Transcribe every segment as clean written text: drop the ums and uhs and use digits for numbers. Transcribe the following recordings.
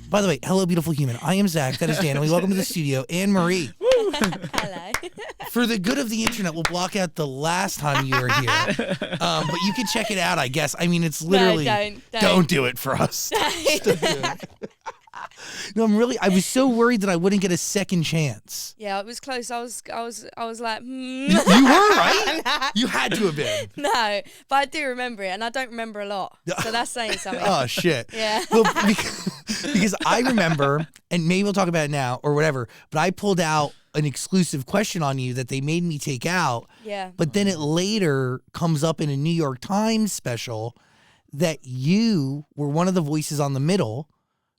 By the way, hello, beautiful human. I am Zach. That is Dan. And we welcome to the studio Anne Marie. Hello. For the good of the internet, we'll block out the last time you were here. But you can check it out, I guess. I mean, it's literally... No, don't do it for us. No, I was so worried that I wouldn't get a second chance. Yeah, it was close. I was like, You were, right? You had to have been. No, but I do remember it, and I don't remember a lot. So that's saying something. Oh, shit. Yeah. Well, because I remember, and maybe we'll talk about it now or whatever, but I pulled out an exclusive question on you that they made me take out. Yeah. But then it later comes up in a New York Times special that you were one of the voices on the middle.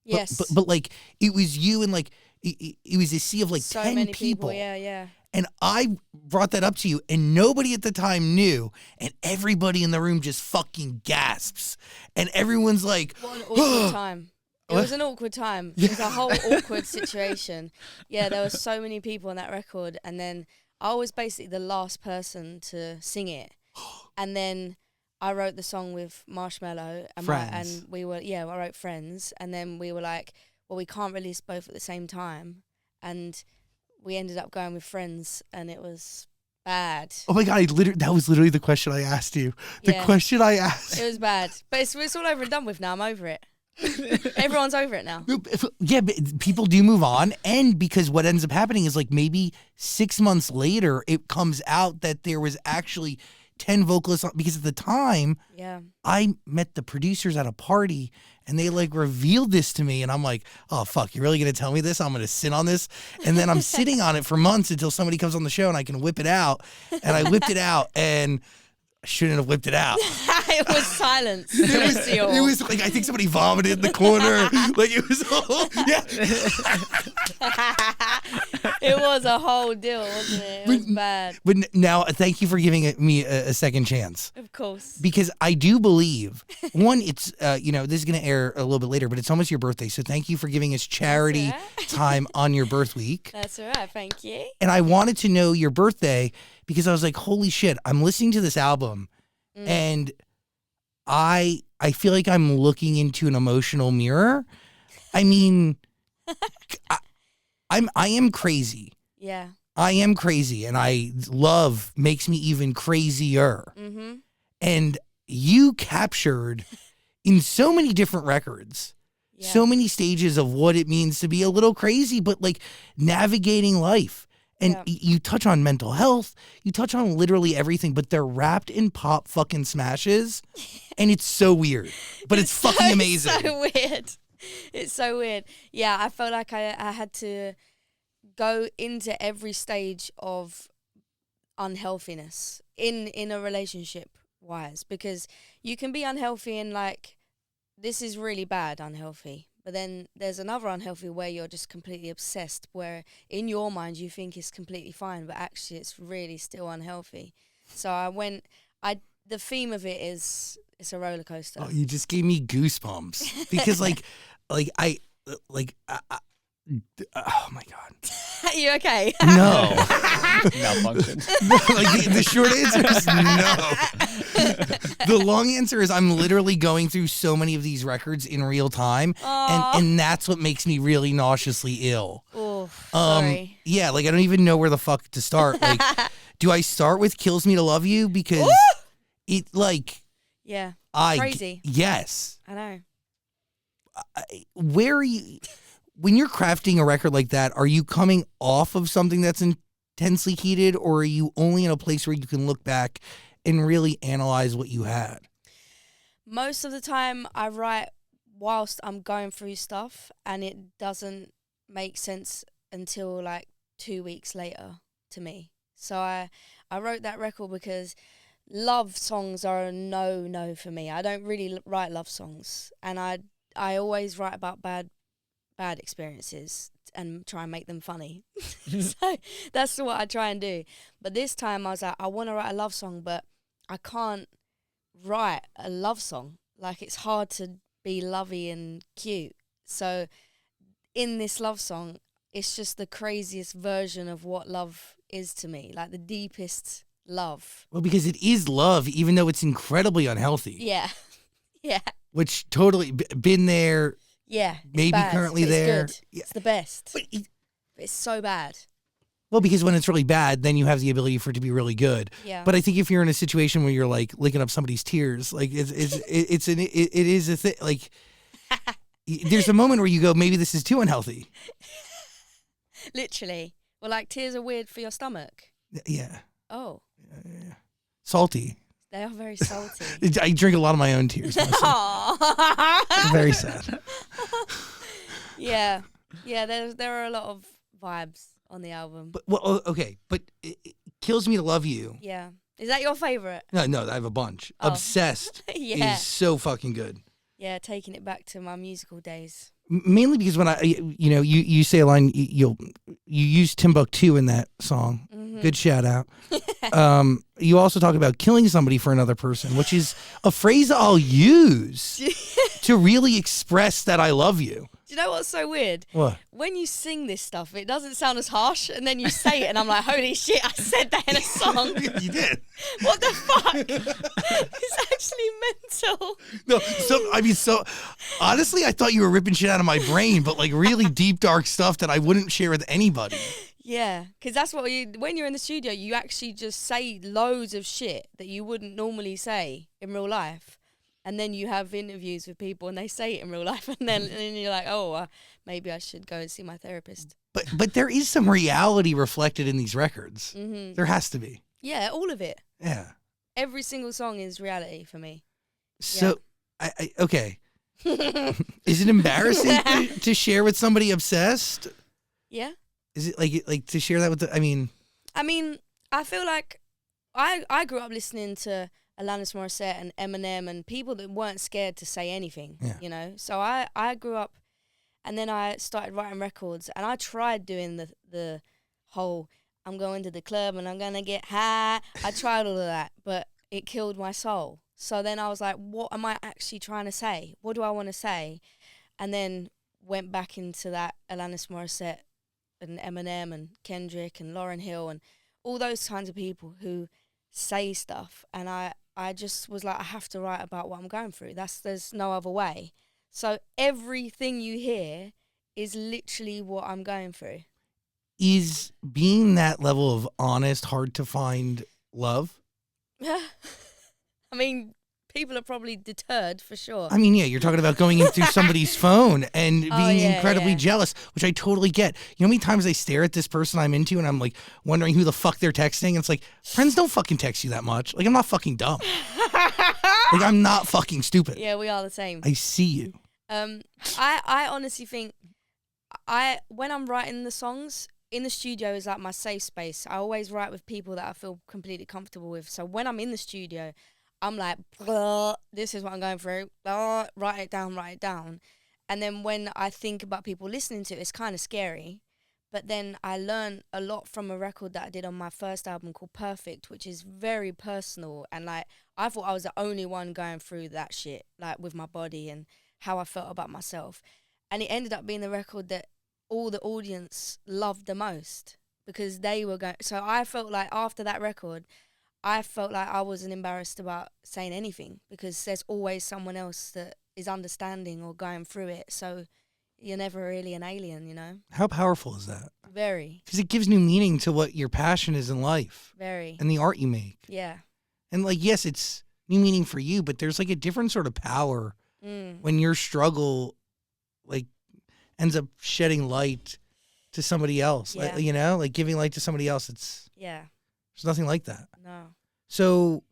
Yes. But like, it was you and like, it was a sea of like so 10 many people. Yeah. And I brought that up to you, and nobody at the time knew, and everybody in the room just fucking gasps. And everyone's like, what an awkward time. It was an awkward time. It was a whole awkward situation. Yeah, there were so many people on that record, and then I was basically the last person to sing it. And then I wrote the song with Marshmello, and we were, I wrote Friends, and then we were like, well, we can't release both at the same time, and we ended up going with Friends, and it was bad. Oh my God, that was literally the question I asked you. The question I asked. It was bad, but it's all over and done with now. I'm over it. Everyone's over it now. Yeah, but people do move on, and because what ends up happening is like maybe 6 months later, it comes out that there was actually 10 vocalists because at the time, I met the producers at a party and they like revealed this to me, and I'm like, oh fuck, you're really gonna tell me this? I'm gonna sit on this, and then I'm sitting on it for months until somebody comes on the show and I can whip it out, and I whipped it out and I shouldn't have whipped it out. It was silence. It was like, I think somebody vomited in the corner. Like it was It was a whole deal, wasn't it? It was bad. But now, thank you for giving me a second chance. Of course. Because I do believe, one, it's, this is going to air a little bit later, but it's almost your birthday. So thank you for giving us charity time on your birth week. That's all right. Thank you. And I wanted to know your birthday because I was like, holy shit, I'm listening to this album and I feel like I'm looking into an emotional mirror. I mean, I am crazy. Yeah. I am crazy, and love makes me even crazier. Mm-hmm. And you captured in so many different records, so many stages of what it means to be a little crazy, but like navigating life. And you touch on mental health, you touch on literally everything, but they're wrapped in pop fucking smashes, and it's so weird, but it's fucking amazing. It's so weird. It's so weird. Yeah, I felt like I had to go into every stage of unhealthiness in a relationship wise, because you can be unhealthy and like, this is really bad unhealthy. But then there's another unhealthy where you're just completely obsessed, where in your mind you think it's completely fine, but actually it's really still unhealthy. So the theme of it is, it's a roller coaster. Oh, you just gave me goosebumps because oh my God. Are you okay? No. Malfunction. Like the short answer is no. The long answer is I'm literally going through so many of these records in real time, and that's what makes me really nauseously ill. Oh, sorry. Yeah, like I don't even know where the fuck to start. Like, do I start with "Kills Me to Love You" because it like crazy. Yes, I know. Where are you? When you're crafting a record like that, are you coming off of something that's intensely heated, or are you only in a place where you can look back and really analyze what you had? Most of the time I write whilst I'm going through stuff, and it doesn't make sense until like 2 weeks later to me. So I wrote that record because love songs are a no for me. I don't really write love songs, and I always write about bad experiences and try and make them funny. So that's what I try and do. But this time I was like, I want to write a love song, but I can't write a love song. Like, it's hard to be lovey and cute. So in this love song, it's just the craziest version of what love is to me, like the deepest love. Well, because it is love, even though it's incredibly unhealthy. Yeah. Yeah. Which totally been there. Yeah. maybe bad, currently but there. It's good. Yeah. It's the best. But it's so bad. Well, because when it's really bad, then you have the ability for it to be really good. Yeah. But I think if you're in a situation where you're like licking up somebody's tears, like it is a thing. Like there's a moment where you go, maybe this is too unhealthy. Literally. Well, like tears are weird for your stomach. Yeah. Oh. Yeah. Salty. They are very salty. I drink a lot of my own tears. Very sad. Yeah. Yeah, there are a lot of vibes on the album. But okay, but it kills me to love you. Yeah. Is that your favorite? No, I have a bunch. Oh. Obsessed is so fucking good. Yeah, taking it back to my musical days. Mainly because when you say a line, you use Timbuktu in that song. Mm-hmm. Good shout out. You also talk about killing somebody for another person, which is a phrase I'll use to really express that I love you. Do you know what's so weird? What? When you sing this stuff, it doesn't sound as harsh, and then you say it, and I'm like, holy shit, I said that in a song. You did. What the fuck? It's actually mental. No, so honestly, I thought you were ripping shit out of my brain, but like really deep, dark stuff that I wouldn't share with anybody. Yeah, because that's what when you're in the studio, you actually just say loads of shit that you wouldn't normally say in real life. And then you have interviews with people and they say it in real life. And then you're like, oh, maybe I should go and see my therapist. But there is some reality reflected in these records. Mm-hmm. There has to be. Yeah, all of it. Yeah. Every single song is reality for me. So, yeah. Okay. Is it embarrassing to share with somebody obsessed? Yeah. Is it like to share that with I mean, I feel like I grew up listening to Alanis Morissette and Eminem and people that weren't scared to say anything, you know. So I grew up, and then I started writing records, and I tried doing the whole I'm going to the club and I'm gonna get high. I tried all of that, but it killed my soul. So then I was like, what am I actually trying to say? What do I want to say? And then went back into that Alanis Morissette and Eminem and Kendrick and Lauryn Hill and all those kinds of people who say stuff, and I just was like, I have to write about what I'm going through. There's no other way. So everything you hear is literally what I'm going through. Is being that level of honest hard to find love? I mean, people are probably deterred for sure. I mean, yeah, you're talking about going in through somebody's phone and being incredibly jealous, which I totally get. You know how many times I stare at this person I'm into and I'm like wondering who the fuck they're texting? It's like, friends don't fucking text you that much. Like, I'm not fucking dumb. Like, I'm not fucking stupid. Yeah, we are the same. I see you. I honestly think when I'm writing the songs, in the studio is like my safe space. I always write with people that I feel completely comfortable with. So when I'm in the studio, I'm like, this is what I'm going through. Write it down. And then when I think about people listening to it, it's kind of scary. But then I learned a lot from a record that I did on my first album called Perfect, which is very personal. And like, I thought I was the only one going through that shit, like with my body and how I felt about myself. And it ended up being the record that all the audience loved the most because they were going. So I felt like after that record, I felt like I wasn't embarrassed about saying anything because there's always someone else that is understanding or going through it. So you're never really an alien, you know? How powerful is that? Very. Because it gives new meaning to what your passion is in life. Very. And the art you make. Yeah. And like, yes, it's new meaning for you, but there's like a different sort of power when your struggle like ends up shedding light to somebody else. Yeah. Like, you know, like giving light to somebody else. There's nothing like that. No. So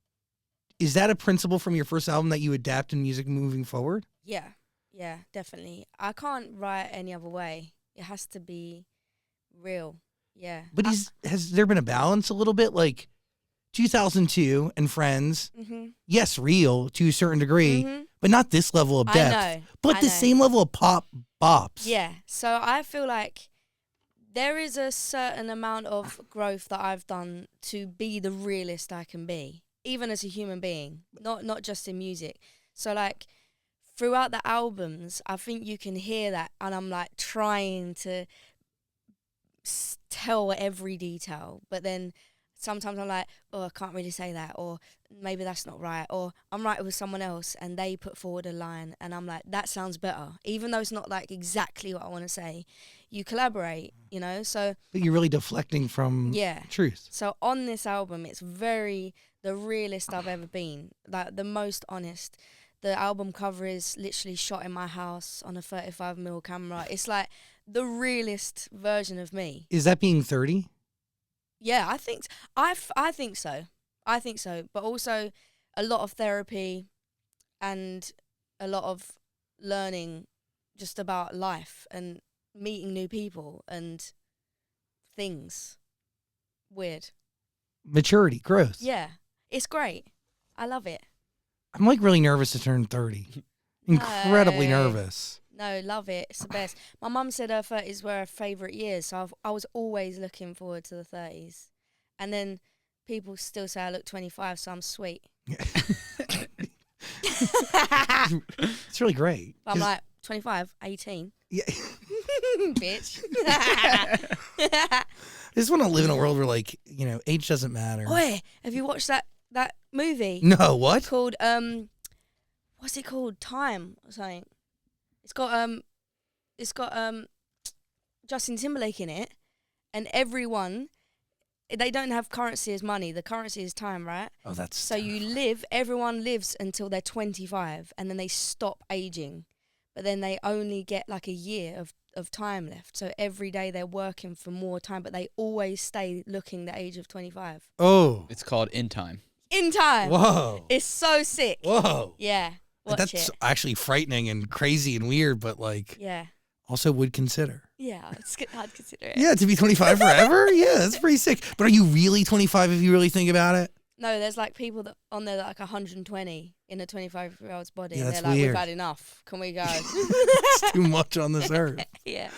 is that a principle from your first album that you adapt in music moving forward? Yeah, definitely. I can't write any other way. It has to be real. Yeah. But has there been a balance a little bit? Like 2002 and Friends, yes, real to a certain degree, but not this level of depth. I know. But the same level of pop bops. Yeah. So I feel like there is a certain amount of growth that I've done to be the realist I can be, even as a human being, not just in music. So like throughout the albums, I think you can hear that, and I'm like trying to tell every detail, but then sometimes I'm like, oh, I can't really say that, or maybe that's not right, or I'm writing with someone else and they put forward a line and I'm like, that sounds better, even though it's not like exactly what I want to say. You collaborate, you know, so. But you're really deflecting from truth. So on this album, it's very the realest I've ever been, like the most honest. The album cover is literally shot in my house on a 35mm camera. It's like the realest version of me. Is that being 30? Yeah, I think I think so. I think so. But also a lot of therapy and a lot of learning just about life and meeting new people and things. Weird. Maturity, growth. Yeah. It's great. I love it. I'm like really nervous to turn 30. Incredibly nervous. No, love it. It's the best. My mum said her 30s were her favourite years, so I was always looking forward to the 30s. And then people still say I look 25, so I'm sweet. It's really great. But I'm like, 25, 18. Yeah. Bitch. I just want to live in a world where, like, you know, age doesn't matter. Oi, have you watched that movie? No, what? Called, what's it called? Time or something. It's got Justin Timberlake in it, and everyone, they don't have currency as money. The currency is time, right? Oh, that's so everyone lives until they're 25, and then they stop aging, but then they only get like a year of time left. So every day they're working for more time, but they always stay looking the age of 25. Oh, it's called In Time. In Time. Whoa. It's so sick. Whoa. Yeah. That's actually frightening and crazy and weird, but like, also would consider. Yeah, I'd consider it. Yeah, to be 25 forever? Yeah, that's pretty sick. But are you really 25 if you really think about it? No, there's like people that on there that are like 120 in a 25-year-old's body. Yeah, and that's they're like, weird. we've had enough. Can we go? It's too much on this earth. Yeah.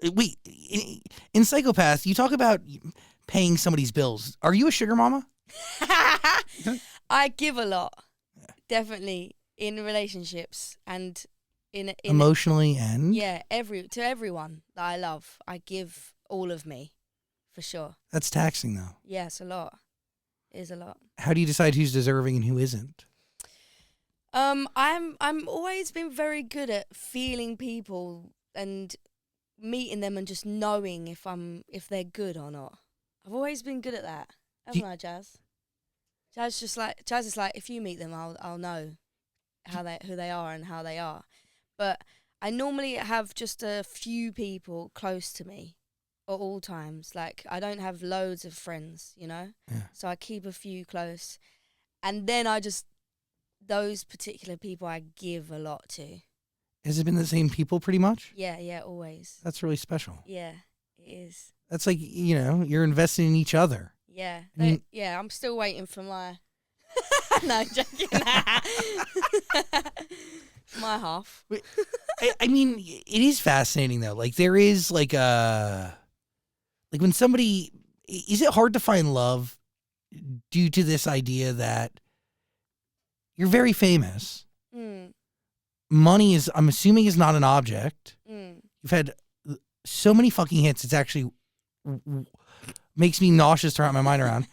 Wait, in Psychopath, you talk about paying somebody's bills. Are you a sugar mama? I give a lot. Definitely. In relationships and in emotionally and to everyone that I love, I give all of me, for sure. That's taxing though. Yeah, it's a lot. It is a lot. How do you decide who's deserving and who isn't? I'm always been very good at feeling people and meeting them and just knowing if they're good or not. I've always been good at that. Haven't I, Jazz? Jazz is like, if you meet them, I'll know who they are and how they are. But I normally have just a few people close to me at all times. Like, I don't have loads of friends, you know? Yeah. So I keep a few close. And then those particular people I give a lot to. Has it been the same people pretty much? Yeah, always. That's really special. Yeah, it is. That's like, you know, you're investing in each other. Yeah. I'm still waiting for my... No, I'm joking. My half. I mean, it is fascinating though. Like there is like when somebody, is it hard to find love due to this idea that you're very famous? Money is, I'm assuming, is not an object. You've had so many fucking hits. It's actually makes me nauseous to wrap my mind around.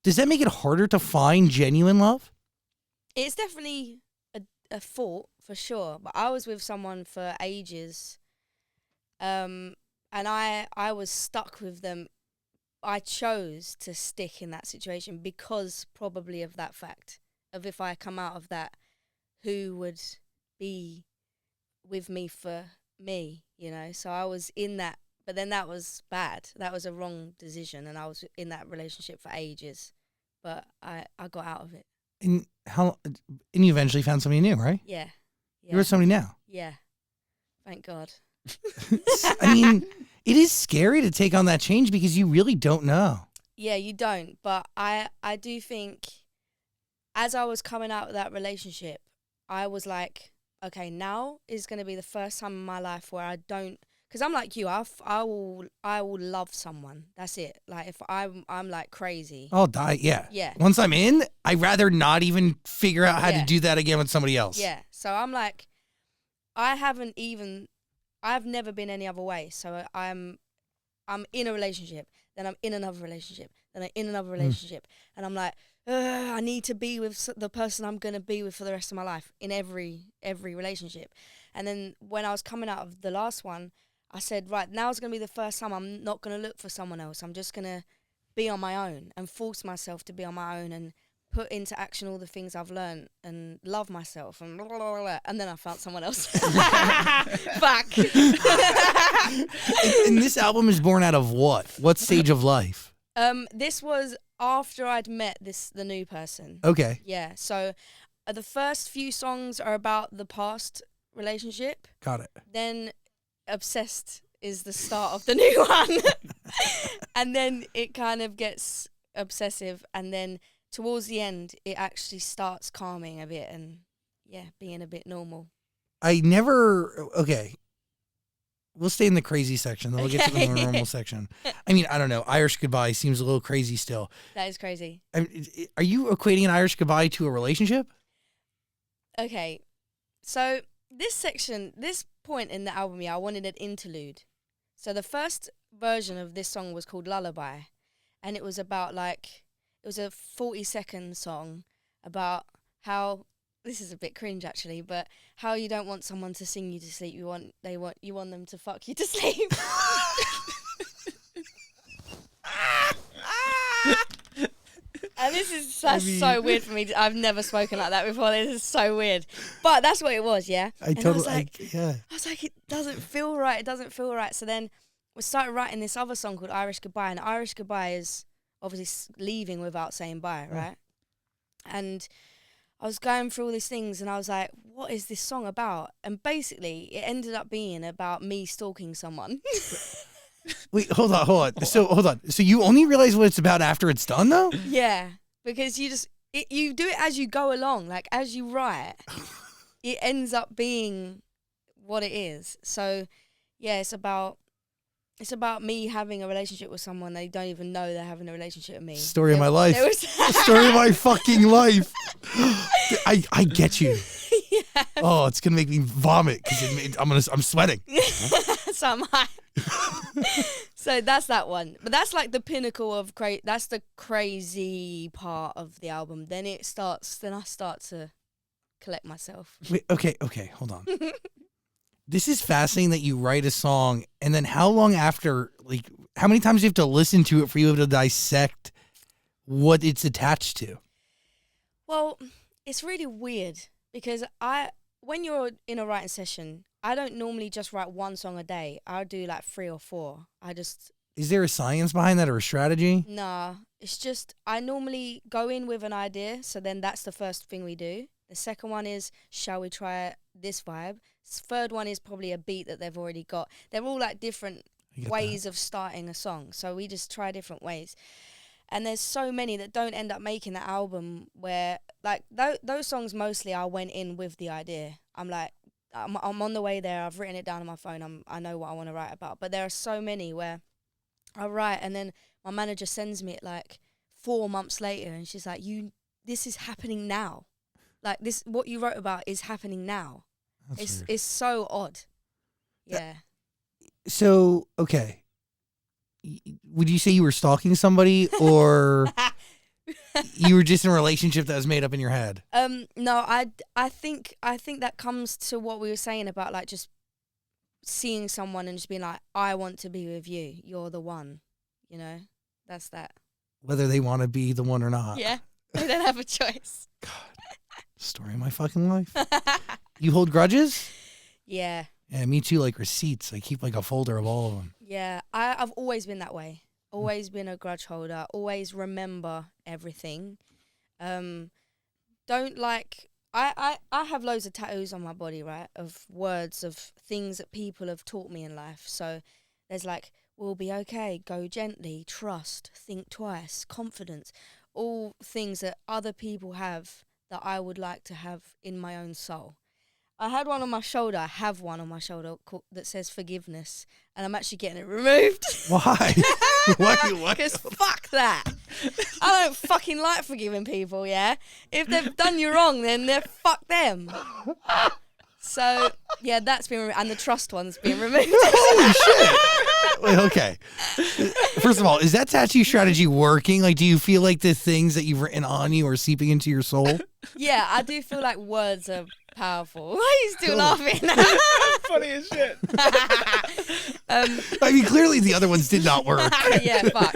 Does that make it harder to find genuine love? It's definitely a thought, for sure. But I was with someone for ages, and I was stuck with them. I chose to stick in that situation because probably of that fact of if I come out of that, who would be with me for me, you know? So I was in that. But then that was bad. That was a wrong decision, and I was in that relationship for ages. But I got out of it. And you eventually found somebody new, right? Yeah. You're with somebody now. Yeah. Thank God. I mean, it is scary to take on that change because you really don't know. Yeah, you don't. But I do think as I was coming out of that relationship, I was like, okay, now is going to be the first time in my life where I don't. Because I'm like you, I will love someone. That's it. Like if I'm like crazy. I'll die. Yeah. Yeah. Once I'm in, I'd rather not even figure out how to do that again with somebody else. Yeah. So I'm like, I've never been any other way. So I'm in a relationship. then I'm in another relationship, then I'm in another relationship, and I'm like, I need to be with the person I'm gonna be with for the rest of my life in every relationship. And then when I was coming out of the last one, I said, right, now's gonna be the first time I'm not gonna look for someone else. I'm just gonna be on my own and force myself to be on my own and put into action all the things I've learned and love myself and blah, blah, blah, blah. And then I found someone else. Fuck. And this album is born out of what? What stage of life? This was after I'd met the new person. Okay. Yeah. So the first few songs are about the past relationship. Got it. Then Obsessed is the start of the new one. And then it kind of gets obsessive, and then towards the end it actually starts calming a bit and being a bit normal. Okay. We'll stay in the crazy section, then we'll get to the normal section. I mean, I don't know. Irish Goodbye seems a little crazy still. That is crazy. Are you equating an Irish Goodbye to a relationship? Okay. So this point in the album, I wanted an interlude. So the first version of this song was called Lullaby, and it was about it was a 40-second song about how, this is a bit cringe actually, but how you don't want someone to sing you to sleep, you want them to fuck you to sleep. And that's so weird for me. I've never spoken like that before. This is so weird. But that's what it was, yeah? I was like, it doesn't feel right. It doesn't feel right. So then we started writing this other song called Irish Goodbye. And Irish Goodbye is obviously leaving without saying bye, right? And I was going through all these things and I was like, what is this song about? And basically, it ended up being about me stalking someone. Wait, hold on. So, hold on. So you only realize what it's about after it's done, though? Yeah, because you do it as you go along. Like, as you write, it ends up being what it is. So, yeah, it's about me having a relationship with someone. They don't even know they're having a relationship with me. Story of my life. The story of my fucking life. I get you. Yeah. Oh, it's gonna make me vomit because I'm sweating. So am I. So that's that one. But that's like the pinnacle of that's the crazy part of the album. Then I start to collect myself. Wait, okay, hold on. This is fascinating that you write a song and then how long after, like, how many times do you have to listen to it for you to dissect what it's attached to? Well, it's really weird because when you're in a writing session, I don't normally just write one song a day. I'll do like 3 or 4. Is there a science behind that or a strategy? Nah, it's just I normally go in with an idea, so then that's the first thing we do. The second one is, shall we try this vibe? Third one is probably a beat that they've already got. They're all like different ways of starting a song, so we just try different ways. And there's so many that don't end up making the album where, like, those songs mostly I went in with the idea. I'm like, I'm on the way there. I've written it down on my phone. I know what I want to write about. But there are so many where I write and then my manager sends me it like 4 months later, and she's like, this is happening now. Like, this, what you wrote about is happening now. It's so odd. Yeah. So, okay. Would you say you were stalking somebody or you were just in a relationship that was made up in your head? No, I think that comes to what we were saying about like just seeing someone and just being like, I want to be with you. You're the one. You know? That's that. Whether they want to be the one or not. Yeah. They don't have a choice. God. Story of my fucking life. You hold grudges? Yeah. Yeah, me too, like receipts. I keep like a folder of all of them. Yeah, I've always been that way. Always been a grudge holder. Always remember everything. I have loads of tattoos on my body, right? Of words, of things that people have taught me in life. So there's like, we'll be okay, go gently, trust, think twice, confidence. All things that other people have that I would like to have in my own soul. I had one on my shoulder. I have one on my shoulder that says forgiveness, and I'm actually getting it removed. Why? Why? Because fuck that. I don't fucking like forgiving people, yeah? If they've done you wrong, then they're fuck them. So yeah, that's been and the trust one's been removed. Holy shit. Wait, okay. First of all, is that tattoo strategy working? Like, do you feel like the things that you've written on you are seeping into your soul? Yeah, I do feel like words are powerful. Why are you still laughing? Funny as shit. I mean, clearly the other ones did not work. Yeah, fuck.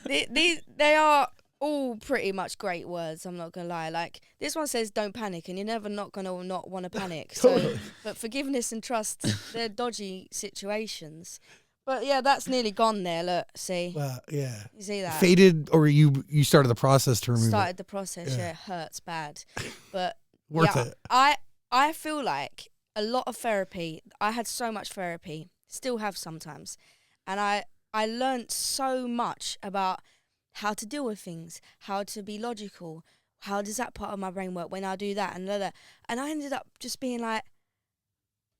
They are all pretty much great words, I'm not gonna lie. Like, this one says don't panic, and you're never not gonna not want to panic. So but forgiveness and trust, they're dodgy situations. But yeah, that's nearly gone there. Look, see. Yeah. You see that? Faded, or you started the process to remove Started it? the process. Yeah, it hurts bad. But Worth yeah, it. I feel like a lot of therapy. I had so much therapy, still have sometimes, and I learned so much about how to deal with things, how to be logical, how does that part of my brain work when I do that and that. And I ended up just being like,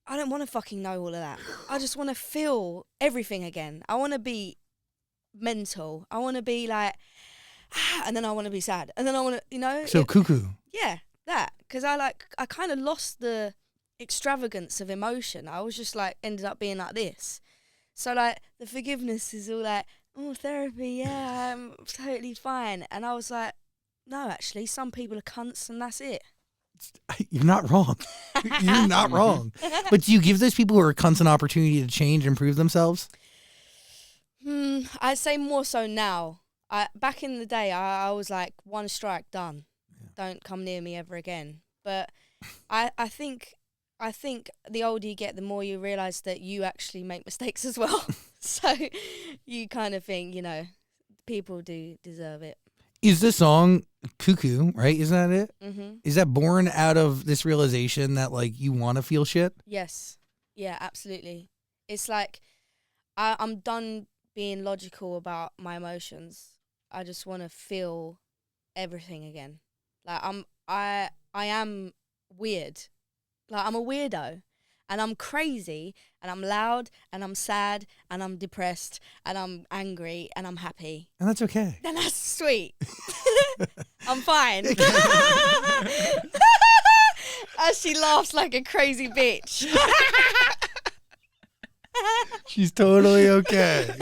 I don't want to fucking know all of that. I just want to feel everything again. I want to be mental. I want to be like, and then I want to be sad. And then I want to, you know. So cuckoo. Yeah, that. Because I kind of lost the extravagance of emotion. I was just like, ended up being like this. So like, the forgiveness is all like, oh, therapy, yeah, I'm totally fine. And I was like, no, actually, some people are cunts and that's it. You're not wrong. You're not wrong. But do you give those people who are cunts an opportunity to change, improve themselves? I'd say more so now. Back in the day, I was like, one strike, done. Yeah. Don't come near me ever again. But I think the older you get, the more you realise that you actually make mistakes as well. So you kind of think, you know, people do deserve it. Is the song Cuckoo, right? Isn't that it? Mm-hmm. Is that born out of this realization that, like, you want to feel shit? Yes. Yeah, absolutely. It's like I'm done being logical about my emotions. I just want to feel everything again. Like, I am weird. Like, I'm a weirdo. And I'm crazy, and I'm loud, and I'm sad, and I'm depressed, and I'm angry, and I'm happy. And that's okay. Then that's sweet. I'm fine. As she laughs like a crazy bitch. She's totally okay.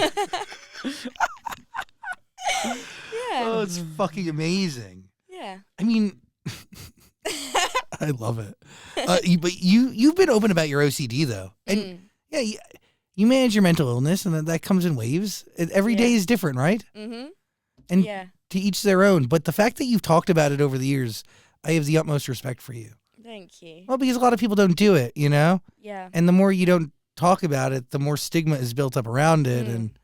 Yeah. Oh, it's fucking amazing. Yeah. I mean... I love it. But you've been open about your OCD though, and yeah, you manage your mental illness, and that comes in waves. Every day is different, right? Mm-hmm. And yeah, to each their own. But the fact that you've talked about it over the years, I have the utmost respect for you. Thank you. Well, because a lot of people don't do it, you know. Yeah. And the more you don't talk about it, the more stigma is built up around it, and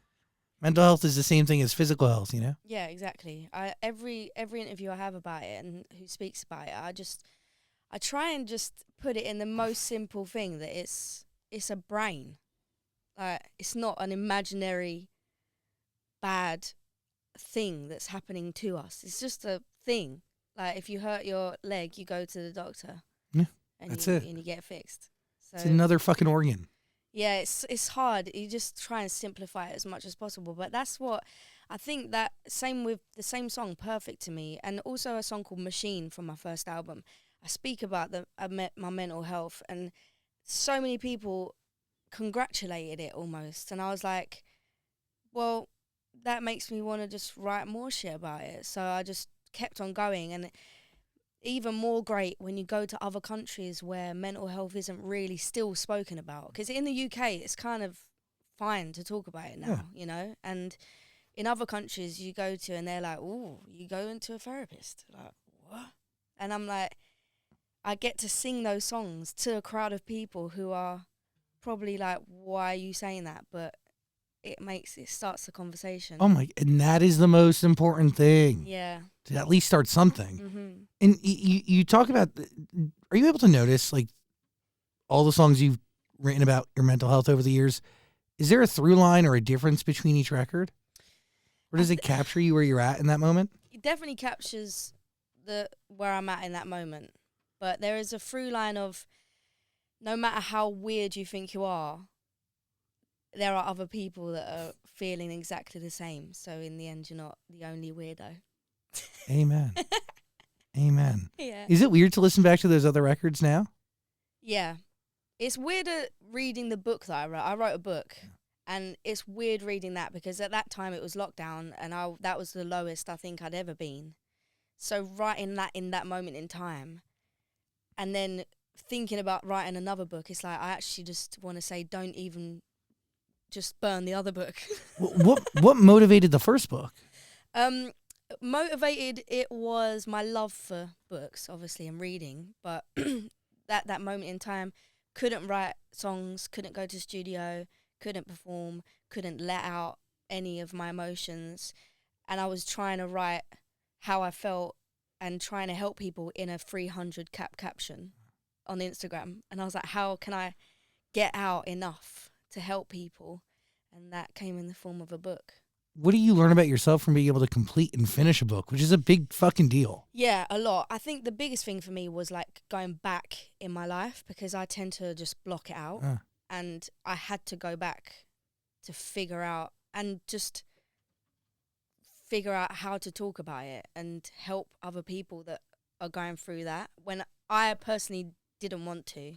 mental health is the same thing as physical health, you know. Yeah, exactly. Every interview I have about it and who speaks about it, I try and just put it in the most simple thing that it's a brain. It's not an imaginary bad thing that's happening to us. It's just a thing. Like, if you hurt your leg, you go to the doctor. Yeah, and that's it. And you get it fixed. So, it's another fucking organ. Yeah, it's hard. You just try and simplify it as much as possible. But that's what I think, that same with the same song, Perfect to Me, and also a song called Machine from my first album. I speak about my mental health, and so many people congratulated it almost. And I was like, well, that makes me want to just write more shit about it. So I just kept on going. And even more great when you go to other countries where mental health isn't really still spoken about. Because in the UK, it's kind of fine to talk about it now, you know? And in other countries you go to and they're like, ooh, you go into a therapist. Like, what? And I'm like, I get to sing those songs to a crowd of people who are probably like, why are you saying that? But it starts the conversation. Oh my, and that is the most important thing. Yeah. To at least start something. Mm-hmm. And you talk about, are you able to notice, like, all the songs you've written about your mental health over the years? Is there a through line or a difference between each record? Or does it capture you where you're at in that moment? It definitely captures where I'm at in that moment. But there is a through line of, no matter how weird you think you are, there are other people that are feeling exactly the same. So in the end, you're not the only weirdo. Amen. Amen. Yeah. Is it weird to listen back to those other records now? Yeah. It's weird reading the book that I wrote. I wrote a book, and it's weird reading that because at that time it was lockdown, and that was the lowest I think I'd ever been. So writing that in that moment in time, and then thinking about writing another book, it's like I actually just want to say, don't even just burn the other book. What motivated the first book? Motivated, it was my love for books, obviously, and reading, but that moment in time, couldn't write songs, couldn't go to studio, couldn't perform, couldn't let out any of my emotions. And I was trying to write how I felt and trying to help people in a 300 caption on Instagram. And I was like, how can I get out enough to help people? And that came in the form of a book. What do you learn about yourself from being able to complete and finish a book, which is a big fucking deal? Yeah, a lot. I think the biggest thing for me was like going back in my life because I tend to just block it out. And I had to go back to figure out and just figure out how to talk about it and help other people that are going through that when I personally didn't want to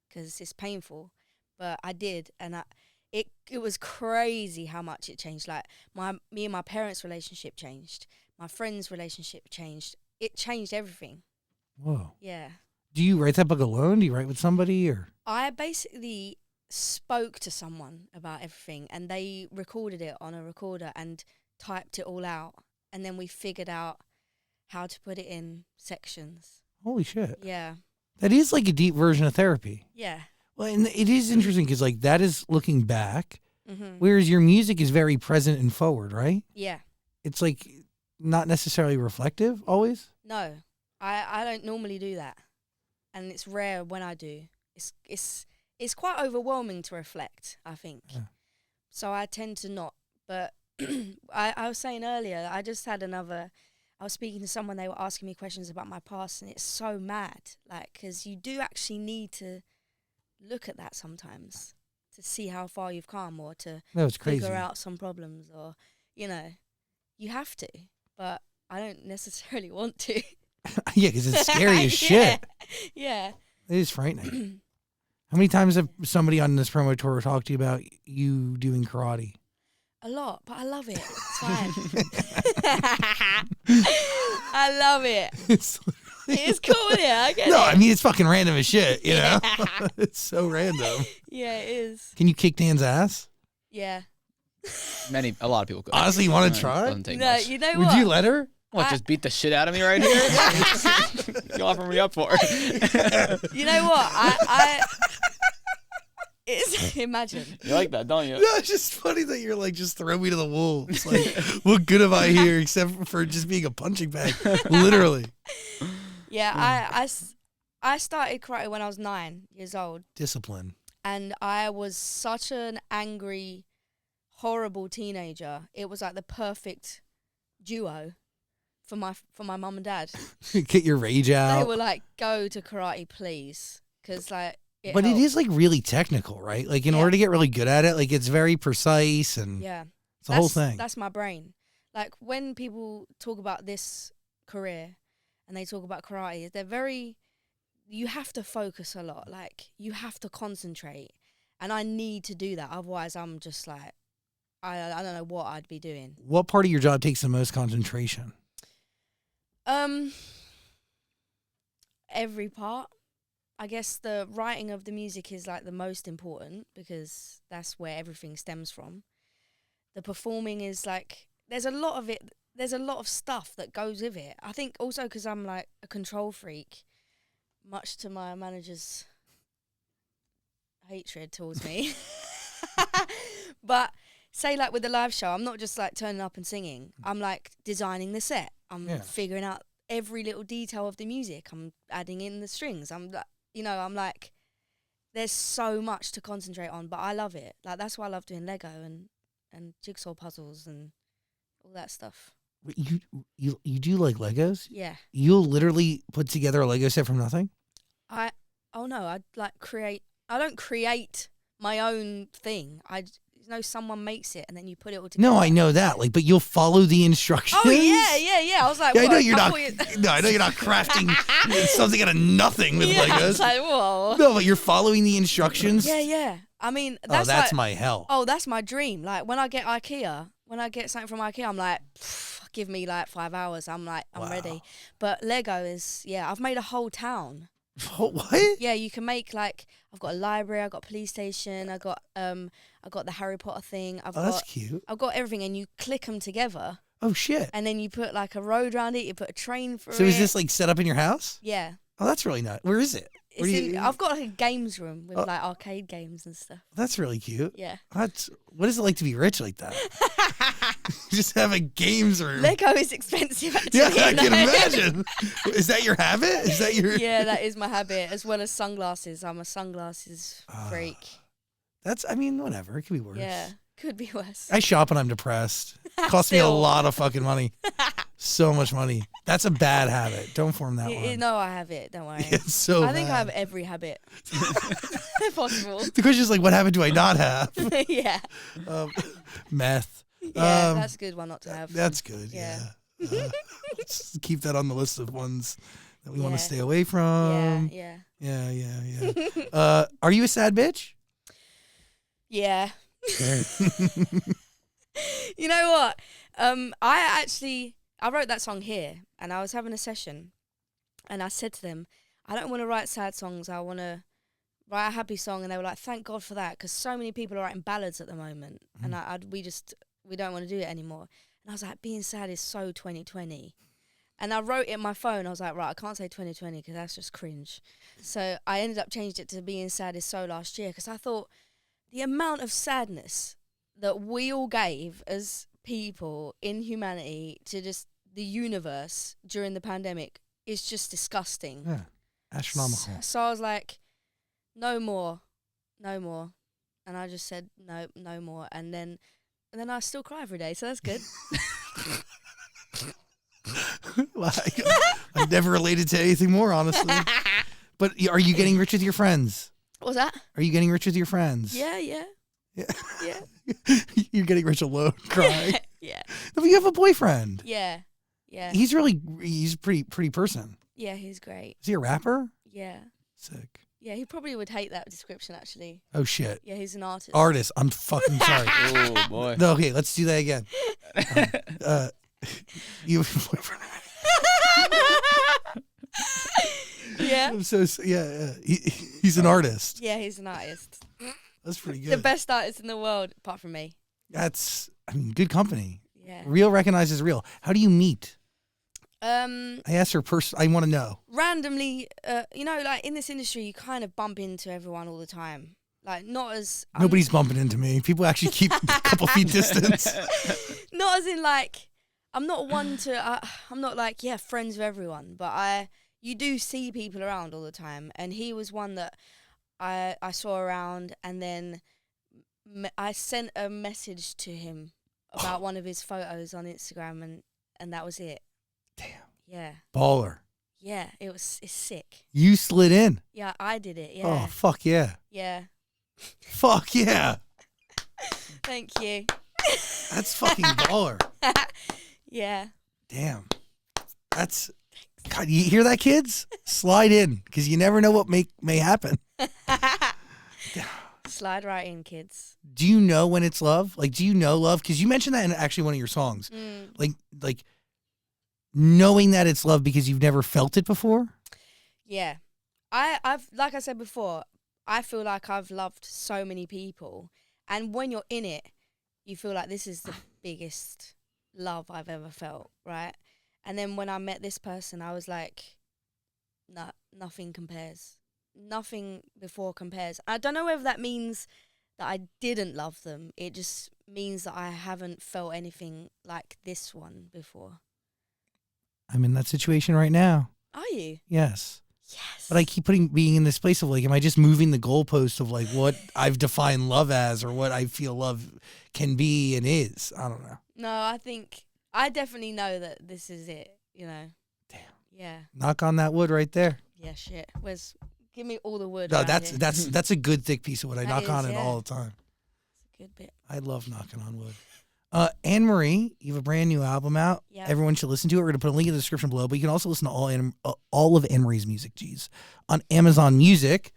because it's painful, but I did. And it was crazy how much it changed. Like me and my parents' relationship changed. My friends' relationship changed. It changed everything. Whoa. Yeah. Do you write that book alone? Do you write with somebody or? I basically spoke to someone about everything and they recorded it on a recorder and typed it all out. And then we figured out how to put it in sections. Holy shit. Yeah. That is like a deep version of therapy. Yeah. Well, and it is interesting because like that is looking back, Mm-hmm. whereas your music is very present and forward, right? Yeah. It's like not necessarily reflective always. No, I don't normally do that, and it's rare when I do. It's quite overwhelming to reflect, I think. Yeah. So I tend to not. But I was saying earlier, I was speaking to someone, they were asking me questions about my past, and it's so mad, like, because you do actually need to look at that sometimes to see how far you've come or to figure out some problems or, you have to, but I don't necessarily want to. Yeah, because it's scary as shit. Yeah. It is frightening. How many times have somebody on this promo tour talked to you about you doing karate? A lot, but I love it. It's fine. I love it. It's cool, yeah. I get it. I mean, it's fucking random as shit, you know? It's so random. Yeah, it is. Can you kick Dan's ass? Yeah. A lot of people could. Honestly, you want to try? Doesn't take much. You know what? Would you let her? What, just beat the shit out of me right here? You offer me up for it. You know what? Imagine. You like that, don't you? No, it's just funny that you're like, just throw me to the wolves. Like, what good am I here except for just being a punching bag? Literally. Yeah, I started karate when I was 9 years old. Discipline. And I was such an angry, horrible teenager. It was like the perfect duo for my mum and dad. Get your rage out. They were like, go to karate, please. Because, like, it is like really technical, right? Like in order to get really good at it, like it's very precise and it's the whole thing. That's my brain. Like when people talk about this career and they talk about karate, you have to focus a lot. Like you have to concentrate, and I need to do that. Otherwise, I'm just like, I don't know what I'd be doing. What part of your job takes the most concentration? Every part. I guess the writing of the music is like the most important because that's where everything stems from. The performing is like, there's a lot of it. There's a lot of stuff that goes with it. I think also because I'm like a control freak, much to my manager's hatred towards me. But say like with the live show, I'm not just like turning up and singing. I'm like designing the set. I'm figuring out every little detail of the music. I'm adding in the strings. I'm like, there's so much to concentrate on, but I love it. Like, that's why I love doing Lego and jigsaw puzzles and all that stuff. You do like Legos? Yeah. You'll literally put together a Lego set from nothing? I don't create my own thing. someone makes it and then you put it all together. No, I know that. Like, but you'll follow the instructions. Oh yeah. I was like, Yeah, I know what, you're not. No, I know you're not crafting something out of nothing with I Legos. was like, whoa. No, but you're following the instructions. Yeah. I mean, that's like, my hell. Oh, that's my dream. Like when I get something from IKEA, I'm like, give me like 5 hours. I'm like, I'm ready. But Lego is, I've made a whole town. What? Yeah, you can make like, I've got a library, I've got a police station, I got the Harry Potter thing. That's cute. I've got everything, and you click them together. Oh shit! And then you put like a road around it. You put a train through it. So is this like set up in your house? Yeah. Oh, that's really nice. Where is it? I've got like a games room with like arcade games and stuff. That's really cute. Yeah. What is it like to be rich like that? Just have a games room. Lego is expensive, actually. Yeah, I can imagine. Is that your habit? Is that your? Yeah, that is my habit, as well as sunglasses. I'm a sunglasses freak. Whatever. It could be worse. Yeah, could be worse. I shop when I'm depressed. Costs me a lot of fucking money. So much money. That's a bad habit. Don't form that one. No, I have it. Don't worry. It's so I think bad. I have every habit possible. The question's like, what habit do I not have? Yeah. Meth. Yeah, that's a good one not to have. That's good. Yeah. Let's keep that on the list of ones that we want to stay away from. Yeah. Are you a sad bitch? Yeah. You know what? I wrote that song here, and I was having a session, and I said to them, I don't want to write sad songs. I want to write a happy song. And they were like, thank God for that, because so many people are writing ballads at the moment, and we don't want to do it anymore. And I was like, being sad is so 2020. And I wrote it in my phone. I was like, right, I can't say 2020 because that's just cringe. So I ended up changing it to being sad is so last year, because I thought the amount of sadness that we all gave as people in humanity to just the universe during the pandemic is just disgusting. Yeah, astronomical. So I was like, no more. And I just said, no more. And then I still cry every day, so that's good. I've never related to anything more, honestly. But are you getting rich with your friends? What's that? Are you getting rich with your friends? Yeah. You're getting rich alone, crying. Yeah. No, but you have a boyfriend. Yeah. He's a pretty person. Yeah, he's great. Is he a rapper? Yeah. Sick. Yeah, he probably would hate that description, actually. Oh, shit. Yeah, he's an artist. Artist. I'm fucking sorry. Oh, boy. No, okay, let's do that again. You have a boyfriend. Yeah. He's an artist. Yeah, he's an artist. That's pretty good. The best artist in the world, apart from me. That's, good company. Yeah. Real recognizes real. How do you meet? I asked her I want to know. Randomly, like in this industry, you kind of bump into everyone all the time. Like, not as... Nobody's bumping into me. People actually keep a couple feet distance. Not as in, like, I'm not one to... I'm not like, friends with everyone. But you do see people around all the time. And he was one that I saw around. And then I sent a message to him about one of his photos on Instagram. And that was it. Damn. Yeah. Baller. Yeah, it's sick. You slid in. Yeah, I did it. Yeah. Oh, fuck yeah. Yeah. Fuck yeah. Thank you. That's fucking baller. Yeah. Damn. That's... God, you hear that, kids? Slide in, because you never know what may happen. Slide right in, kids. Do you know when it's love? Like, do you know love? Because you mentioned that in actually one of your songs. Like knowing that it's love because you've never felt it before? Yeah. I've like I said before, I feel like I've loved so many people. And when you're in it, you feel like this is the biggest love I've ever felt, right? And then when I met this person, I was like, nah, nothing compares. Nothing before compares. I don't know whether that means that I didn't love them. It just means that I haven't felt anything like this one before. I'm in that situation right now. Are you? Yes. Yes. But I keep being in this place of like, am I just moving the goalpost of like what I've defined love as or what I feel love can be and is? I don't know. No, I definitely know that this is it, Damn. Yeah. Knock on that wood right there. Yeah, shit. Give me all the wood. No, around here. that's a good thick piece of wood. I knock on it yeah. all the time. good bit. I love knocking on wood. Anne Marie, you have a brand new album out. Yeah. Everyone should listen to it. We're going to put a link in the description below, but you can also listen to all of Anne Marie's music, on Amazon Music.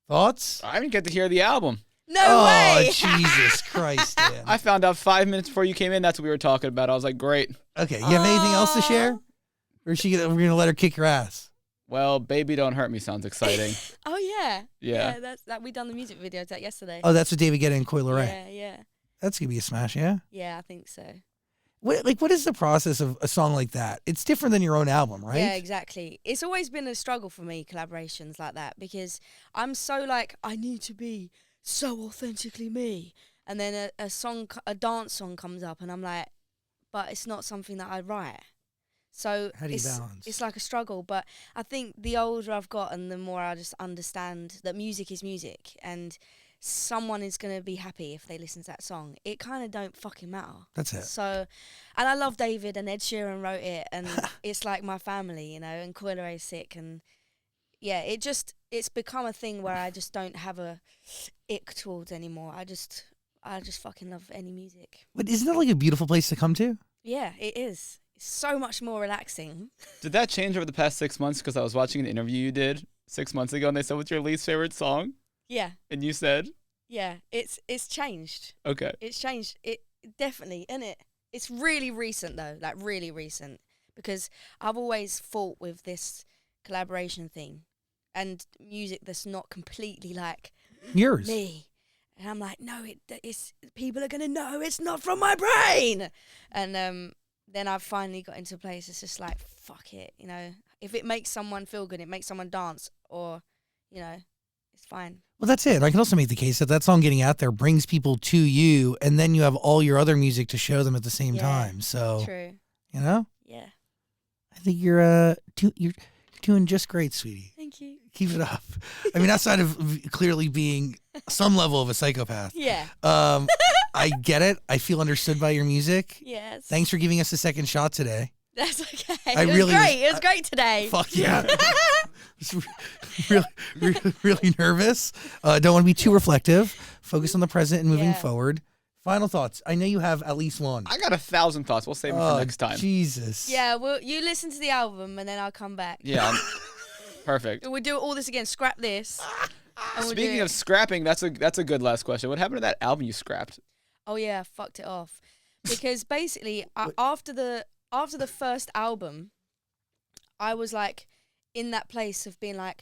Thoughts? I didn't get to hear the album. No way! Oh, Jesus Christ, Dan. I found out 5 minutes before you came in. That's what we were talking about. I was like, great. Okay, you have anything else to share? Or is we're going to let her kick your ass? Well, Baby Don't Hurt Me sounds exciting. Oh, yeah. Yeah. That's that. We done the music video to that yesterday. Oh, that's what David Guetta and Coi Leray. Yeah. That's going to be a smash, yeah? Yeah, I think so. What is the process of a song like that? It's different than your own album, right? Yeah, exactly. It's always been a struggle for me, collaborations like that, because I'm so like, I need to be so authentically me. And then a dance song comes up and I'm like, but it's not something that I write. So How do you balance? It's like a struggle. But I think the older I've gotten, the more I just understand that music is music and someone is going to be happy if they listen to that song. It kind of don't fucking matter. That's it. So, and I love David, and Ed Sheeran wrote it, and it's like my family, and Coi Leray's sick, and yeah, it's become a thing where I just don't have a ick towards anymore. I just fucking love any music. But isn't that like a beautiful place to come to? Yeah, it is. It's so much more relaxing. Did that change over the past 6 months? Because I was watching an interview you did 6 months ago, and they said, what's your least favorite song? Yeah. And you said? Yeah, it's changed. Okay. It's changed. It definitely, isn't it? It's really recent though, like really recent, because I've always fought with this collaboration thing and music that's not completely like yours. Me. And I'm like, no, it's people are gonna know it's not from my brain. And then I've finally got into a place. It's just like, fuck it, if it makes someone feel good, it makes someone dance, or it's fine. Well, that's it. I can also make the case that song getting out there brings people to you, and then you have all your other music to show them at the same time. So, true. Yeah. I think you're doing just great, sweetie. Thank you. Keep it up. I mean, outside of clearly being some level of a psychopath. Yeah. I get it. I feel understood by your music. Yes. Thanks for giving us a second shot today. That's okay. It was great today. Fuck yeah. really nervous. Don't want to be too reflective. Focus on the present and moving forward. Final thoughts. I know you have at least one. I got 1,000 thoughts. We'll save them for next time. Jesus. Yeah, well, you listen to the album and then I'll come back. Yeah. Perfect. We'll do all this again. Scrap this. Speaking of scrapping, that's a good last question. What happened to that album you scrapped? Oh yeah, I fucked it off. Because basically, after the first album, I was like in that place of being like,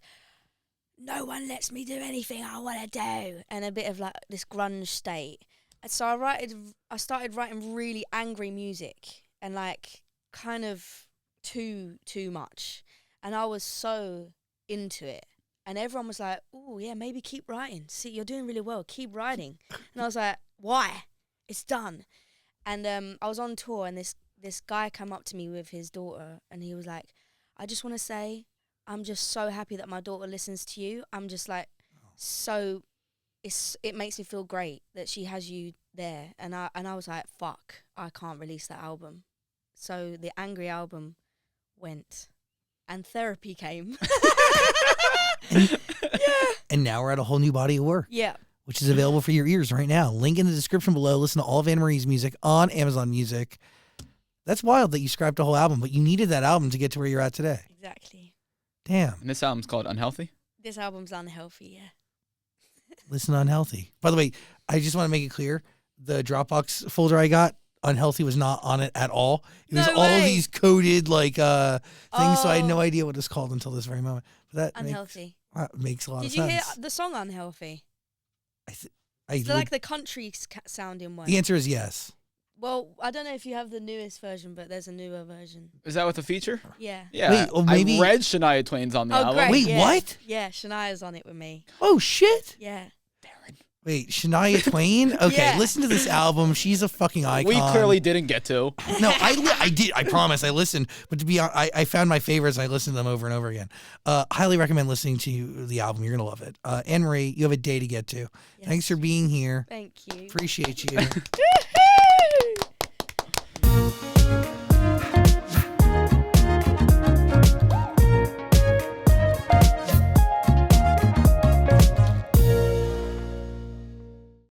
no one lets me do anything I want to do, and a bit of like this grunge state. And so I started writing really angry music and like kind of too much, and I was so into it. And everyone was like, oh yeah, maybe keep writing. See, you're doing really well. Keep writing. And I was like, why? It's done. And I was on tour, and this guy came up to me with his daughter, and he was like, I just want to say, I'm just so happy that my daughter listens to you. I'm just like, so it makes me feel great that she has you there. And I was like, fuck, I can't release that album. So the angry album went, and therapy came. And now we're at a whole new body of work. Yeah. Which is available for your ears right now. Link in the description below. Listen to all of Anne Marie's music on Amazon Music. That's wild that you scrapped a whole album, but you needed that album to get to where you're at today. Exactly. Damn. And this album's called Unhealthy? This album's unhealthy, yeah. Listen to Unhealthy. By the way, I just want to make it clear, the Dropbox folder I got, Unhealthy was not on it at all. It was all of these coded things, so I had no idea what it's called until this very moment. But that Unhealthy. Makes a lot of sense. Did you hear the song Unhealthy? It's like the country sounding one. The answer is yes. Well, I don't know if you have the newest version, but there's a newer version. Is that with the feature? Yeah. Yeah. Wait, maybe I read Shania Twain's on the album. Great, Wait, yeah. what? Yeah, Shania's on it with me. Oh, shit. Yeah. Wait, Shania Twain? Okay, Yeah. Listen to this album. She's a fucking icon. We clearly didn't get to. No, I did. I promise. I listened. But to be honest, I found my favorites. And I listened to them over and over again. Highly recommend listening to the album. You're going to love it. Anne Marie, you have a day to get to. Yes. Thanks for being here. Thank you. Appreciate you.